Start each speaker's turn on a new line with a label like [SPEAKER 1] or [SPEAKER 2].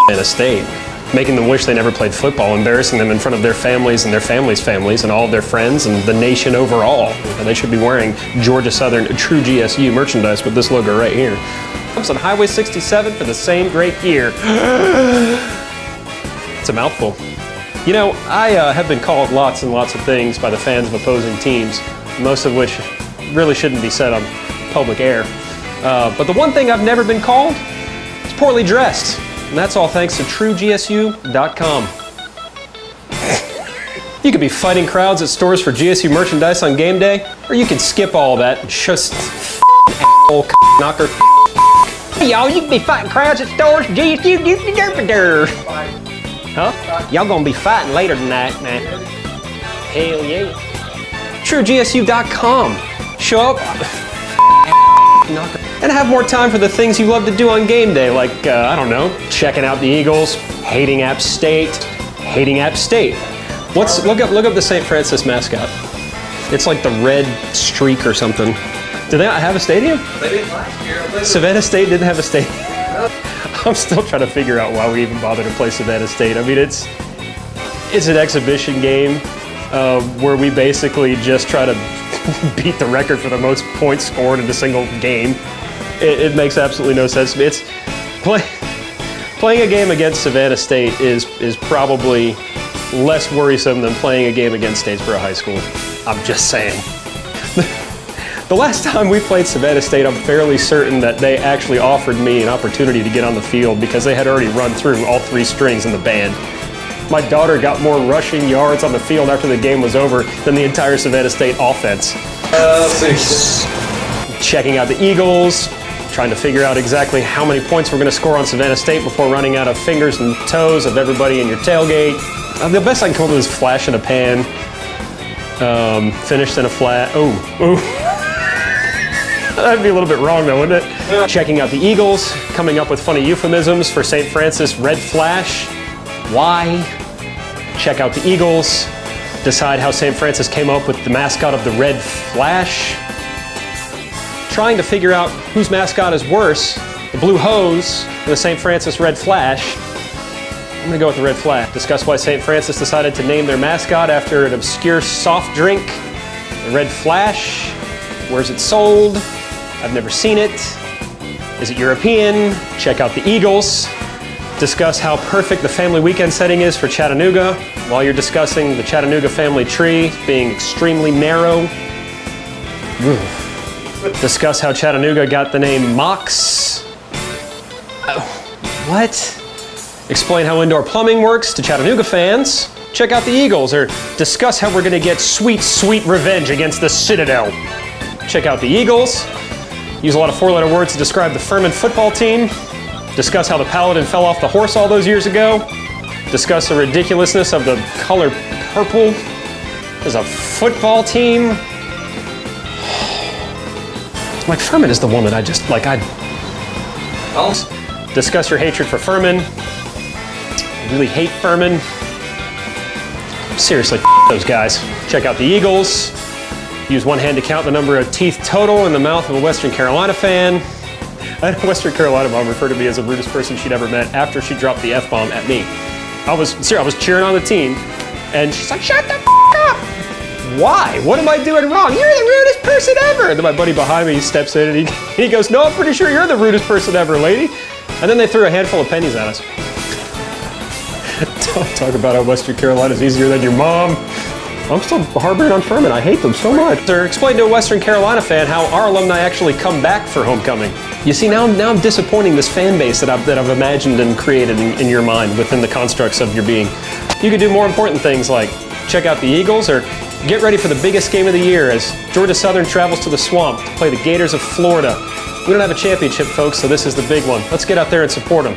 [SPEAKER 1] Savannah State, making them wish they never played football, embarrassing them in front of their families and their families' families and all of their friends and the nation overall. And they should be wearing Georgia Southern TrueGSU merchandise with this logo right here. Comes on Highway 67 for the same great gear. It's a mouthful. You know, I have been called lots and lots of things by the fans of opposing teams, most of which really shouldn't be said on public air. But the one thing I've never been called is poorly dressed. And that's all thanks to TrueGSU.com. You could be fighting crowds at stores for GSU merchandise on game day, or you could skip all that and just asshole knocker.
[SPEAKER 2] Hey y'all, you can be fighting crowds at stores for GSU. Huh? Y'all gonna be fighting later tonight, man. Hell yeah.
[SPEAKER 1] TrueGSU.com. Show up and have more time for the things you love to do on game day, like, I don't know, checking out the Eagles, hating App State. Look up the St. Francis mascot. It's like the red streak or something. Do they not have a stadium?
[SPEAKER 3] They didn't last year.
[SPEAKER 1] Savannah State didn't have a stadium. I'm still trying to figure out why we even bother to play Savannah State. I mean, it's an exhibition game where we basically just try to beat the record for the most points scored in a single game. It makes absolutely no sense to me. It's playing a game against Savannah State is probably less worrisome than playing a game against Statesboro High School. I'm just saying. The last time we played Savannah State, I'm fairly certain that they actually offered me an opportunity to get on the field because they had already run through all three strings in the band. My daughter got more rushing yards on the field after the game was over than the entire Savannah State offense. Checking out the Eagles, trying to figure out exactly how many points we're going to score on Savannah State before running out of fingers and toes of everybody in your tailgate. The best I can come up with is flash in a pan, finished in a flat. Oh. That'd be a little bit wrong though, wouldn't it? Yeah. Checking out the Eagles, coming up with funny euphemisms for St. Francis Red Flash. Why? Check out the Eagles, decide how St. Francis came up with the mascot of the Red Flash. Trying to figure out whose mascot is worse, the Blue Hose or the St. Francis Red Flash. I'm gonna go with the Red Flash. Discuss why St. Francis decided to name their mascot after an obscure soft drink, the Red Flash. Where's it sold? I've never seen it. Is it European? Check out the Eagles. Discuss how perfect the family weekend setting is for Chattanooga while you're discussing the Chattanooga family tree being extremely narrow. Discuss how Chattanooga got the name Mox. What? Explain how indoor plumbing works to Chattanooga fans. Check out the Eagles, or discuss how we're gonna get sweet, sweet revenge against the Citadel. Check out the Eagles. Use a lot of four-letter words to describe the Furman football team. Discuss how the Paladin fell off the horse all those years ago. Discuss the ridiculousness of the color purple as a football team. Like, Furman is the one that I just, like, Discuss your hatred for Furman. I really hate Furman. Seriously, those guys. Check out the Eagles. Use one hand to count the number of teeth total in the mouth of a Western Carolina fan. I had a Western Carolina mom refer to me as the rudest person she'd ever met after she dropped the F-bomb at me. I was cheering on the team, and she's like, "Shut the f*** up!" Why? What am I doing wrong? You're the rudest person ever! And then my buddy behind me steps in, and he goes, "No, I'm pretty sure you're the rudest person ever, lady." And then they threw a handful of pennies at us. Don't talk about how Western Carolina's easier than your mom. I'm still harboring on Furman. I hate them so much. Or explain to a Western Carolina fan how our alumni actually come back for homecoming. You see, now I'm disappointing this fan base that I've imagined and created in your mind within the constructs of your being. You could do more important things like check out the Eagles or get ready for the biggest game of the year as Georgia Southern travels to the Swamp to play the Gators of Florida. We don't have a championship, folks, so this is the big one. Let's get out there and support them.